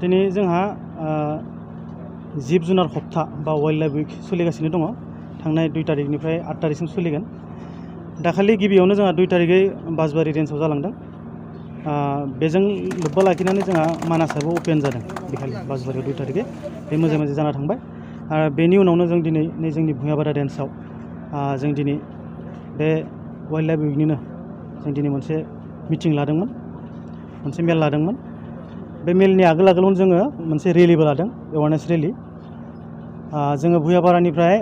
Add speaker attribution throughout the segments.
Speaker 1: दिनै जोंहा जिब जुनार हप्ता बा वाइल्ड लाइफ उइक सोलिगासिनो दङ थांनाय 2 तारिखनिफ्राय 8 तारिखसिम सोलिगोन दाखालि गिबियावनो जोंहा 2 तारिखै बासबारि रेन्जआव जालांदों बेजों लोब्बा लाखिनानै जोंहा मानासाबो अपेन जादों बेखालि बासबारियाव 2 तारिखै बे मोजां जाना थांबाय आरो बेनि उनावनो जों दिनै नै जोंनि भुयाबारा रेन्जआव जों दिनै बे वाइल्ड लाइफ उइकनिनो जों दिनै मोनसे मिटिं लादोंमोन मोनसे मेल लादोंमोन बे मेलनि आगोलावनो जोङो मोनसे रेलिबो लादों एवारनेस रेलि जोङो भुयाबारानिफ्राय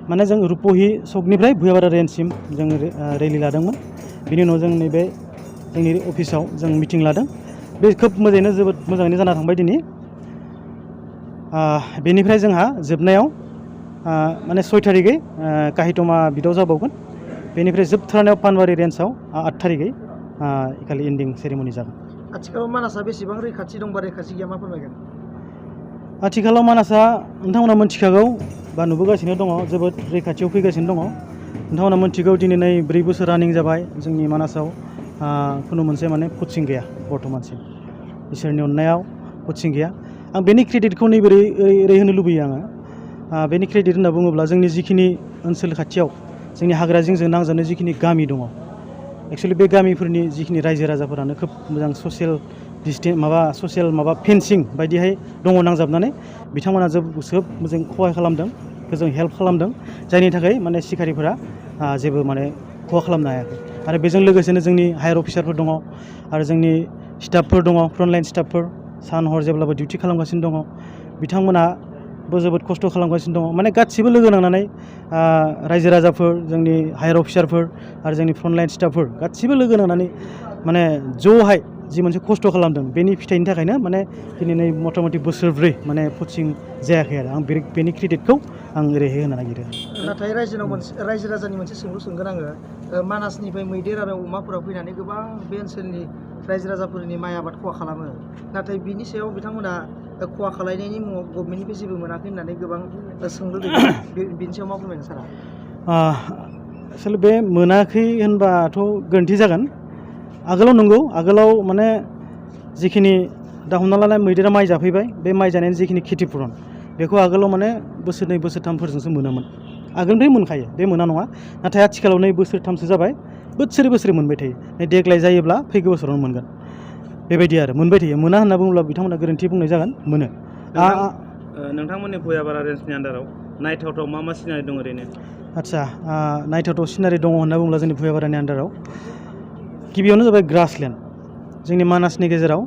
Speaker 1: माने जों रुपहि सकनिफ्राय भुयाबारा रेन्जसिम जों रेलि लादोंमोन बिनि उनाव जों नैबे जोंनि अफिसाव जों मिटिं लादों बे खोब मोजाङैनो जोबोद मोजाङैनो जाना थांबाय दिनै बेनिफ्राय जोंहा जोबनायाव माने 6 तारिखै काहितमा बिदआव जाबावगोन बेनिफ्राय जोबथारनायाव पानबारि रेन्जआव 8 तारिखै इखालि एन्डिं सेरेमनि जागोन
Speaker 2: आथिखालाव मानासा बेसेबां रैखाथि दं बा रैखाथि गैया मा फोरमायगोन
Speaker 1: आथिखालाव मानासा नोंथांमोना मिथिखागौ बा नुबोगासिनो दङ जोबोद रैखाथियाव फैगासिनो दङ नोंथांमोना मिथिगौ दिनै नै 4 बोसोर रानिं जाबाय जोंनि मानासाव खुनु मोनसे माने कचिं गैया बर्तमानसिम इसोरनि अननायाव कचिं गैया आं बेनि क्रेडिटखौ नैबोरै ओरै होनो लुबैयो आङो बेनि क्रेडिट होनना बुङोब्ला जोंनि जिखिनि ओनसोल खाथियाव जोंनि हाग्रा जिंजों नांजाबनाय जिखिनि गामि दङ एक्चुअलि बे गामिफोरनि जिखिनि रायजो राजाफोरानो खोब मोजां ससियेल फेन्सिं बायदिहाय दङ नांजाबनानै बिथांमोना जोब मोजां खहाय खालामदों जों हेल्प खालामदों जायनि थाखाय माने सिखारिफोरा जेबो माने खहा खालामनो हायाखै आरो बेजों लोगोसेनो जोंनि हायार अफिसारफोर दङ आरो जोंनि स्टाफफोर दङ फ्रन्टलाइन स्टाफफोर सान हर जेब्लाबो डिउटि खालामगासिनो दङ बिथांमोनाबो जोबोद खस्थ' खालामगासिनो दङ माने गासिबो लोगो नांनानै रायजो राजाफोर जोंनि हायार अफिसारफोर आरो जोंनि फ्रन्टलाइन स्टाफफोर गासिबो लोगो नांनानै माने ज'हाय जि मोनसे खस्थ' खालामदों बेनि फिथाइनि थाखायनो माने दिनै नै मथा-मथि बोसोरब्रै माने कचिं जायाखै आरो आं बेनि क्रेडिटखौ आं ओरैहाय होनो नागिरो
Speaker 2: नाथाय रायजो राजानि मोनसे सोंलु सोंगोन आङो मानासनिफ्राय मैदेर आरो अमाफोरा फैनानै गोबां बे ओनसोलनि रायजो राजाफोरनि माइ आबाद खहा खालामो नाथाय बिनि सायाव बिथांमोना खहा खालामनायनि मुङाव गभर्नमेन्टनिफ्राय जेबो मोनाखै होननानै गोबां सोंलु दों बिनि सायाव मा बुंगोन सारा
Speaker 1: आसलते बे मोनाखै होनबाथ' गोरोन्थि जागोन आगोलाव नंगौ आगोलाव माने जिखिनि दा हमना लानाय मैदेरा माइ जाफैबाय बे माइ जानायनि जिखिनि खेथिपुरन बेखौ आगोलाव माने बोसोरनै बोसोरथामफोरजोंसो मोनोमोन आगोलनिफ्राय मोनखायो बे मोना नङा नाथाय आथिखालाव नै बोसोरथामसो जाबाय बोसोरै मोनबाय थायो देग्लाय जायोब्ला फैगौ बोसोरावनो मोनगोन बेबायदि आरो मोनबाय थायो मोना होनना बुङोब्ला बिथांमोना गोरोन्थि बुंनाय जागोन मोनो
Speaker 3: नोंथांमोननि भुयाबारा रेन्जनि आन्दाराव नायथावथाव मा सिनारि दं ओरैनो
Speaker 1: आदसा नायथावथाव सिनारि दङ होनना बुङोब्ला जोंनि भुयाबारानि आन्दाराव गिबियावनो जाबाय ग्रासलेण्ड जोंनि मानासनि गेजेराव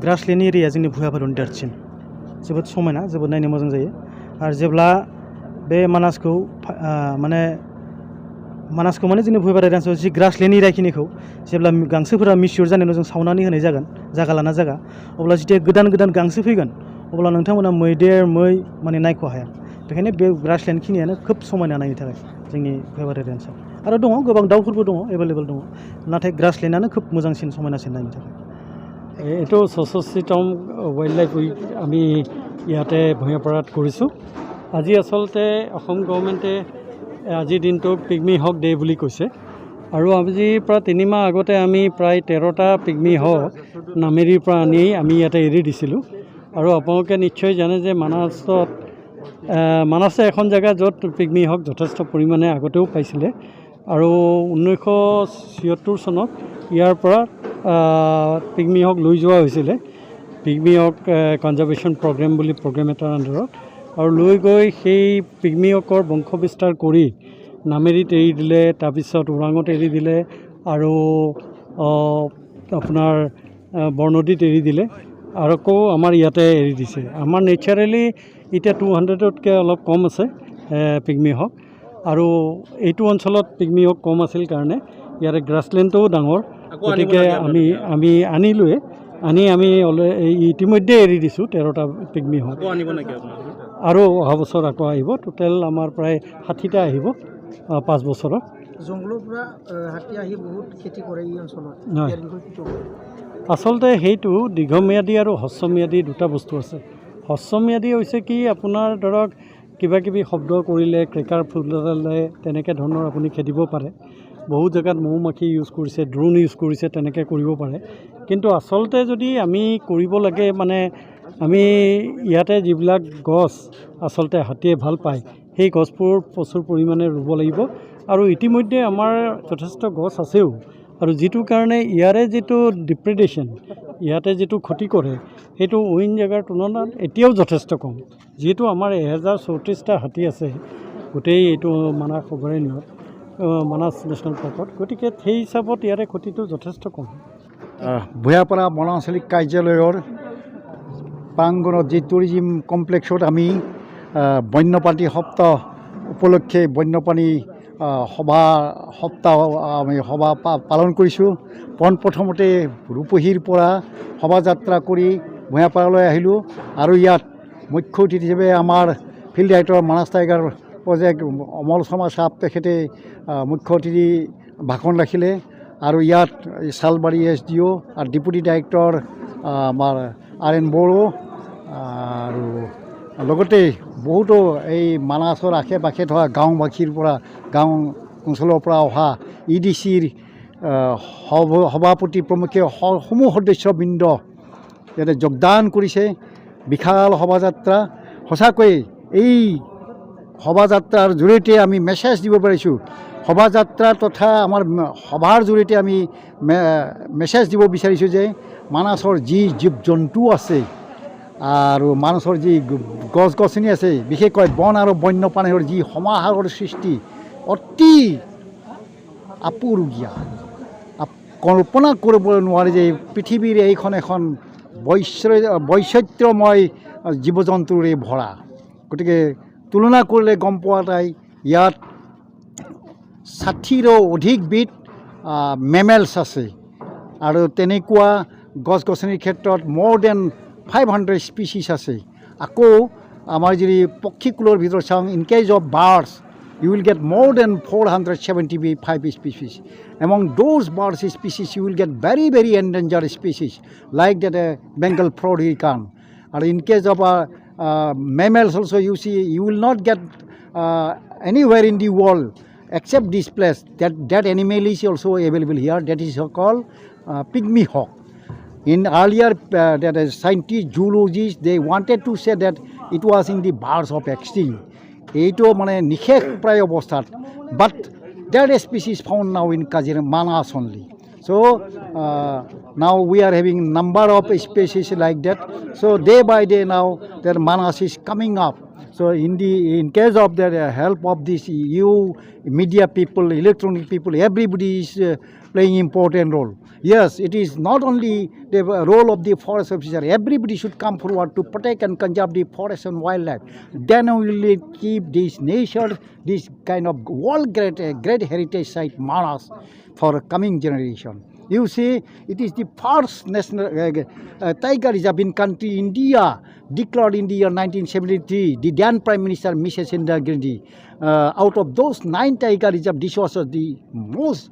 Speaker 1: ग्रासलेण्ड एरिया जोंनि भुयाबारावनो देरसिन जोबोद समायना जोबोद नायनो मोजां जायो आरो जेब्ला बे मानासखौ माने जोंनि भुयाबारा रेन्जआव जि ग्रासलेण्ड एरियाखिनिखौ जेब्ला गांसोफोरा मिसियर जानायाव जों सावनानै होनाय जागोन जागा लाना जागा अब्ला जेथिया गोदान गांसो फैगोन अब्ला नोंथांमोना मैदेर मै माने नायख' हाया बेखायनो बे ग्रासलेण्ड खिनियानो खोब समायना नायनो थाखाय जोंनि भुयाबारा रेन्जआव आरो दङ गोबां दाउफोरबो दङ एभेलेबल दङ नाथाय ग्रासलेण्डआनो खोब मोजांसिन समायनासिन नायनो थाखाय
Speaker 4: এইটো ৬৬তম ৱাইল্ড লাইফ উইক আমি ইয়াতে ভূঞাপাৰাত কৰিছোঁ আজি আচলতে অসম গভৰ্ণমেণ্টে আজিৰ দিনটো পিগমি হক ডে বুলি কৈছে আৰু আজিৰ পৰা ৩ মাহ আগতে আমি প্ৰায় ১৩টা পিগমি হক নামেৰিৰ পৰা আনি আমি ইয়াতে এৰি দিছিলোঁ আৰু আপোনালোকে নিশ্চয় জানে যে মানাছে এখন জেগা য'ত পিগমি হক যথেষ্ট পৰিমাণে আগতেও পাইছিলে আৰু 1976 চনত ইয়াৰ পৰা পিগমি হক লৈ যোৱা হৈছিলে পিগমি হক কনজাৰ্ভেশ্যন প্ৰগ্ৰেম বুলি প্ৰগ্ৰেম এটাৰ আণ্ডাৰত আৰু লৈ গৈ সেই পিগমি হকৰ বংশ বিস্তাৰ কৰি নামেৰিত এৰি দিলে তাৰপিছত ওৰাঙত এৰি দিলে আৰু আপোনাৰ বৰনদীত এৰি দিলে আৰু আকৌ আমাৰ ইয়াতে এৰি দিছে আমাৰ নেচাৰেলি এতিয়া 200তকৈ অলপ কম আছে পিগমি হক আৰু এইটো অঞ্চলত পিগমি হক কম আছিল কাৰণে ইয়াতে গ্ৰাছলেণ্ডটোও ডাঙৰ গতিকে আমি আনিলোৱে আমি ইতিমধ্যে এৰি দিছোঁ 13টা পিগমি হক আৰু অহা বছৰ আকৌ আহিব টোটেল আমাৰ প্ৰায় 60টা আহিব 5 বছৰত
Speaker 2: জংগলৰ পৰা হাতী আহি বহুত খেতি কৰে এই অঞ্চলত
Speaker 4: আচলতে সেইটো দীৰ্ঘম্যাদী আৰু হ্ৰস্বম্যাদী দুটা বস্তু আছে হ্ৰস্বম্যাদী হৈছে কি আপোনাৰ ধৰক কিবা কিবি শব্দ কৰিলে ক্ৰেকাৰ ফুটালে তেনেকৈ ধৰণৰ আপুনি খেদিব পাৰে বহু জেগাত মৌ মাখি ইউজ কৰিছে, ড্ৰোন ইউজ কৰিছে, তেনেকৈ কৰিব পাৰে। কিন্তু আচলতে যদি আমি কৰিব লাগে মানে আমি ইয়াতে যিবিলাক গছ আচলতে হাতীয়ে ভাল পায় সেই গছবোৰ প্ৰচুৰ পৰিমাণে ৰুব লাগিব। আৰু ইতিমধ্যে আমাৰ যথেষ্ট গছ আছেও, আৰু যিটো কাৰণে ইয়াৰে যিটো ডিপ্ৰেডেশ্যন, ইয়াতে যিটো ক্ষতি কৰে সেইটো অইন জেগাৰ তুলনাত এতিয়াও যথেষ্ট কম। যিহেতু আমাৰ 1034টা হাতী আছে গোটেই এইটো মানাহ অভয়াৰণ্যত, মানাহ নেশ্যনেল পাৰ্কত, গতিকে সেই হিচাপত ইয়াৰে ক্ষতিটো যথেষ্ট কম।
Speaker 5: ভূঞাপাৰা বনাঞ্চলিক কাৰ্যালয়ৰ প্ৰাংগণত যি টুৰিজিম কমপ্লেক্সত আমি বন্যপ্ৰাণী সপ্তাহ উপলক্ষে বন্যপ্ৰাণী সপ্তাহ আমি সভা পালন কৰিছোঁ। পোনপ্ৰথমতে ৰূপহীৰ পৰা শোভাযাত্ৰা কৰি ভূঞাপাৰালৈ আহিলোঁ, আৰু ইয়াত মুখ্য অতিথি হিচাপে আমাৰ field director Manas tiger project Amal Sharma চাহাব তেখেতে মুখ্য অতিথি ভাষণ ৰাখিলে। আৰু ইয়াত চালবাৰী SDO আৰু ডেপুটি ডাইৰেক্টৰ আমাৰ RN বড়ো আৰু লগতে বহুতো এই মানাহৰ আশে পাশে থকা গাঁওবাসীৰ পৰা, গাঁও অঞ্চলৰ পৰা অহা EDCৰ সভাপতি প্ৰমুখ্যে সমূহ সদস্যবৃন্দ ইয়াতে যোগদান কৰিছে। বিশাল শোভাযাত্ৰা, সঁচাকৈ এই শোভাযাত্ৰাৰ জৰিয়তে আমি মেছেজ দিব পাৰিছোঁ। শোভাযাত্ৰা তথা আমাৰ সভাৰ জৰিয়তে আমি মেছেজ দিব বিচাৰিছোঁ যে মানাহৰ যি জীৱ জন্তু আছে আৰু মানাহৰ যি গছ গছনি আছে, বিশেষকৈ বন আৰু বন্যপ্ৰাণীৰ যি সমাহাৰৰ সৃষ্টি অতি আপুৰুগীয়া। কল্পনা কৰিব নোৱাৰি যে পৃথিৱীৰ এইখন এখন বৈচিত্ৰ্যময় জীৱ জন্তুৰে ভৰা। গতিকে তুলনা কৰিলে গম পোৱা যায় ইয়াত 60ৰো অধিক বিধ মেমেলছ আছে, আৰু তেনেকুৱা গছ গছনিৰ ক্ষেত্ৰত more than 500 স্পিচিছ আছে। আকৌ আমাৰ যদি পক্ষীকুলৰ ভিতৰত চাওঁ, in case of birds you will get more than 475 species. Among those birds species you will get very endangered species like that Bengal peregrine. And in case of mammals also, you see, you will not get anywhere in the world except this place. That animal is also available here. That is called pygmy hawk. In earlier that scientists, zoologists, they wanted to say that it was in the birds of extinct. এইটো মানে নিশেষ প্ৰায় অৱস্থাত, বাট that species found now in Kaziranga Manas only. So now we are having number of species like that. So day by day now that Manas is coming up. So in case of the help of this, you media people, electronic people, everybody is playing important role. Yes, it is not only the role of the forest officer. Everybody should come forward to protect and conserve the forest and wildlife. Then we will keep this nature, this kind of world great heritage site Manas for coming generation. You see, it is the first national tiger reserve in country India, declared in the year 1973. The then Prime Minister Mrs. Indira Gandhi. Out of those 9 tiger reserves, this was the most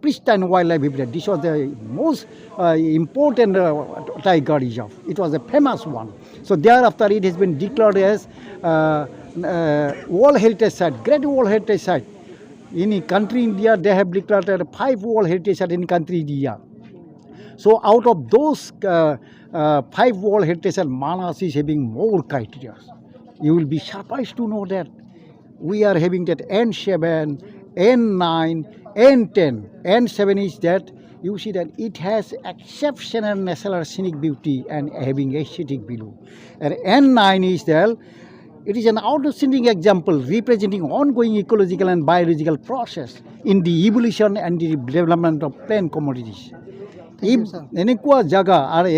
Speaker 5: pristine wildlife habitat. This was the most important tiger reserve. It was a famous one. So thereafter it has been declared as World Heritage Site, Great World Heritage Site. In country India, they have declared 5 World Heritage Sites in country India. So out of those 5 World Heritage Sites, Manas is having more criteria. You will be surprised to know that we are having that N7, N9, N10. N7 is that you see that it has exceptional natural scenic beauty and having aesthetic value. And N9 is that it is an outstanding example representing ongoing ecological and biological process in the evolution and the development of plant commodities. এনেকুৱা জাগা, আৰু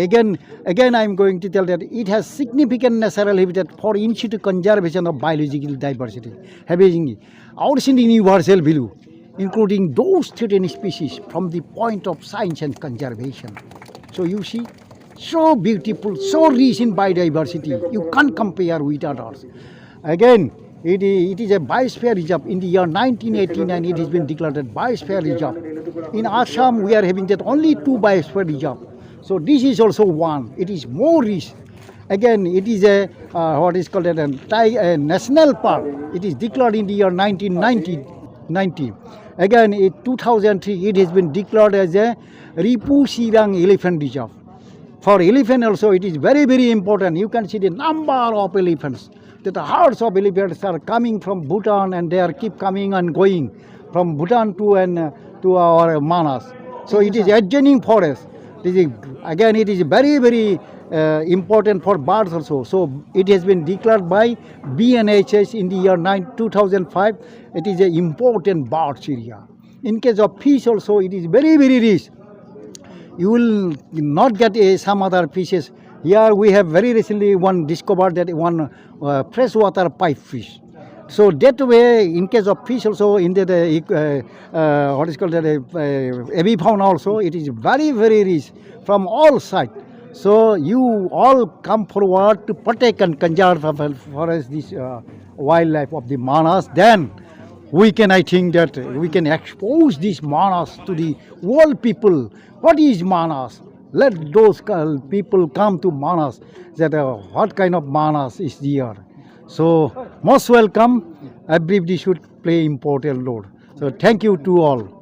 Speaker 5: again I am going to tell that it has significant natural habitat for in situ conservation of biological diversity, having outstanding universal value, including those threatened species from the point of science and conservation. So you see, so beautiful, so rich in biodiversity, you can't compare with others. Again, it is a biosphere reserve. In the year 1989, it has been declared a biosphere reserve. In Assam, we are having that only 2 biosphere reserve. So this is also one. It is more rich. Again, it is a what is called a national park. It is declared in the year 1990. 90. Again, in 2003, it has been declared as a Ripu Sirang Elephant Reserve. For elephant also, it is very, very important. You can see the number of elephants. That the herds of elephants are coming from Bhutan, and they are keep coming and going from Bhutan to our Manas. So it is adjoining forest. Again, it is very, very important for birds also. So it has been declared by BNHS in the year 2005. It is an important birds area. In case of fish also, it is very, very rich. You will not get some other fishes. Here we have very recently discovered that one freshwater pipefish. So that way, in case of fish also, in the what is called avifauna also, it is very, very rich from all sides. So you all come forward to protect and conserve for us this wildlife of the Manas. Then we can, I think that we can expose these Manas to the world people. What is Manas? Let those people come to Manas, that what kind of Manas is there. So most welcome. Everybody should play important role. So thank you to all.